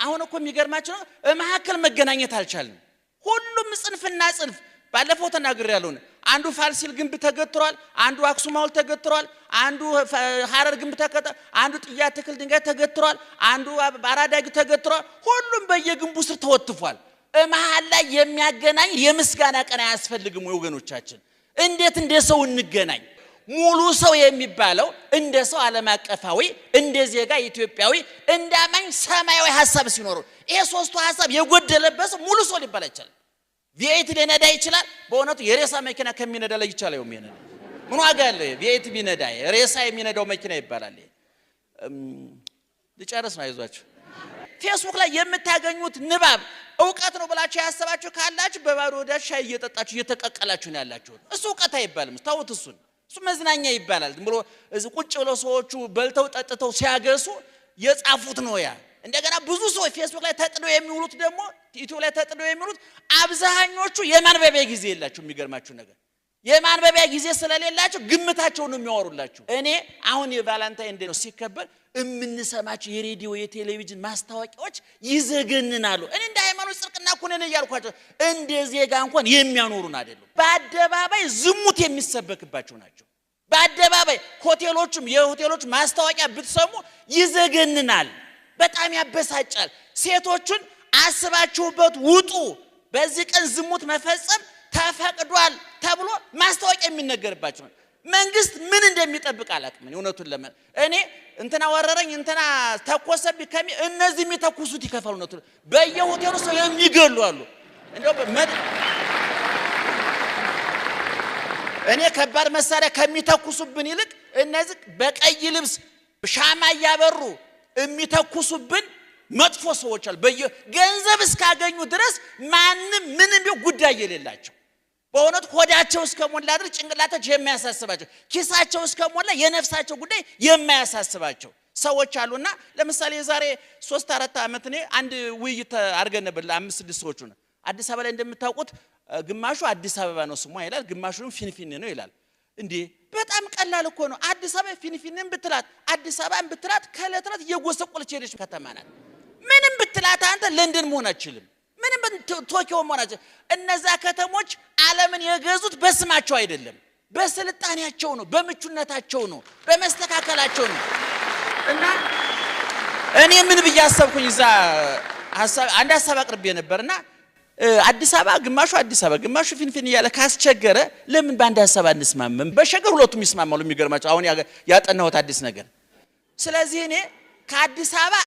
አሁን እኮ የሚገርማችሁ መሐከል መገናኘት አልቻለም ሁሉም ጽንፍና ጽንፍ ባለፈው ተናግሬያለሁ አንዱ ፋሲል ግንብ ተገትሯል አንዱ አክሱም ሐውልት ተገትሯል አንዱ ሐረር ግንብ ተገትሯል አንዱ ጥያ ተክል ድንጋይ ተገትሯል አንዱ ባራዳጊ ተገትሯል ሁሉም በየግንቡ ስር ተወጥፏል መሐል ላይ የሚያገናኝ የምስጋና ቀን አያስፈልግም ወገኖቻችን እንዴት እንደሰው እንገናኝ ሙሉ ሰው የሚባለው እንደ ሰው ዓለም አቀፋዊ እንደ ዜጋ ኢትዮጵያዊ እንዳማኝ ሰማያዊ ሐሳብ ሲኖር ይሄ ሶስቱ ሐሳብ የጎደለበት ሙሉ ሰው ሊባል ይችላል ቪኤት ሊነዳ ይችላል በእውነቱ የሬሳ መኪና ከሚነዳ ላይ ይችላል የሚነዳ ምን ዋጋ አለ ቪኤት ቢነዳ ሬሳ የሚነዳው መኪና ይባላል ልጨርስ ነው አይዟችሁ ፌስቡክ ላይ የምታገኙት ንባብ ዕውቀት ነው ብላችሁ ያሰባችሁ ካላችሁ በባዶ ወዳጅ ሻይ እየጠጣችሁ እየተቀቀላችሁ ነው ያላችሁት እሱ ዕውቀት አይባልም ታውት እሱ መዝናኛ ይባላል ብሎ እዚ ቁጭ ብለው ሰዎቹ በልተው ጠጥተው ሲያገሱ የጻፉት ነው ያ እንደገና ብዙ ሰው ፌስቡክ ላይ ተጥደው የሚውሉት ደግሞ ዩቲዩብ ላይ ተጥደው የሚውሉት አብዛኞቹ የማንበቢያ ጊዜ የላችሁ የሚገርማችሁ ነገር የማንበቢያ ጊዜ ስለሌላችሁ ግምታቸው ነው የሚያወሩላችሁ እኔ አሁን የቫለንታይን ዴይ ነው ሲከበር እምንሰማቸው የሬዲዮ የቴሌቪዥን ማስታወቂያዎች ይዘገንናሉ እኔ እንደ ሃይማኖት ጽድቅና ኩነኔ ያልኳቸው እንደ ዜጋ እንኳን የሚያኖሩን አይደለም በአደባባይ ዝሙት የሚሰበክባቸው ናቸው በአደባባይ ሆቴሎችም የሆቴሎች ማስታወቂያ ብትሰሙ ይዘገንናል በጣም ያበሳጫል ሴቶችን አስባችሁበት ውጡ በዚህ ቀን ዝሙት መፈጸም ተፈቅዷል ተብሎ ማስታወቂያ የሚነገርባቸው መንግስት ምን እንደሚጠብቅ አላቅም እውነቱን ለምን እኔ እንትና ወረረኝ እንትና ተኮሰብ ከሚ እነዚህ የሚተኩሱት ይከፈሉ ነው በየሆቴሉ ሰው የሚገሉ አሉ እንደው እኔ ከባድ መሳሪያ ከሚተኩሱብን ይልቅ እነዚህ በቀይ ልብስ ሻማ ያበሩ የሚተኩሱብን መጥፎ ሰዎች አሉ ገንዘብ እስካገኙ ድረስ ማንንም ምንም ቢው ጉዳይ የሌላቸው በእውነት ሆዳቸው እስከሞላ ድረስ ጭንቅላታቸው የሚያሳስባቸው ኪሳቸው እስከሞላ የነፍሳቸው ጉዳይ የማያሳስባቸው ሰዎች አሉና ለምሳሌ የዛሬ 3-4 አመት እኔ አንድ ውይይት አድርገን ነበር ለ5-6 ሰዎች ነው አዲስ አበባ ላይ እንደምታውቁት ግማሹ አዲስ አበባ ነው ስሟ ይላል ግማሹም ፊንፊኔ ነው ይላል እንዴ በጣም ቀላል እኮ ነው አዲስ አበባ ፊንፊኔን ብትላት አዲስ አበባን ብትላት ከለትራት እየጎሰቆለች ሄደች ከተማ ናት ምንም ብትላት አንተ ለንደን መሆን አትችልም ምንም ቶኪዮ መሆን አትችልም እነዛ ከተሞች ዓለምን የገዙት በስማቸው አይደለም በስልጣኔያቸው ነው በምቹነታቸው ነው በመስተካከላቸው ነው እና እኔ ምን ብያሰብኩኝ እዛ አንድ ሐሳብ አቅርቤ ነበርና አዲስ አበባ ግማሹ ፊንፊኔ ያለ ካስቸገረ ለምን ባንድ ሐሳብ አንስማማም በሸገር ሁለቱም ይስማማሉ የሚገርማቸው አሁን ያጠናሁት አዲስ ነገር ስለዚህ እኔ ከአዲስ አበባ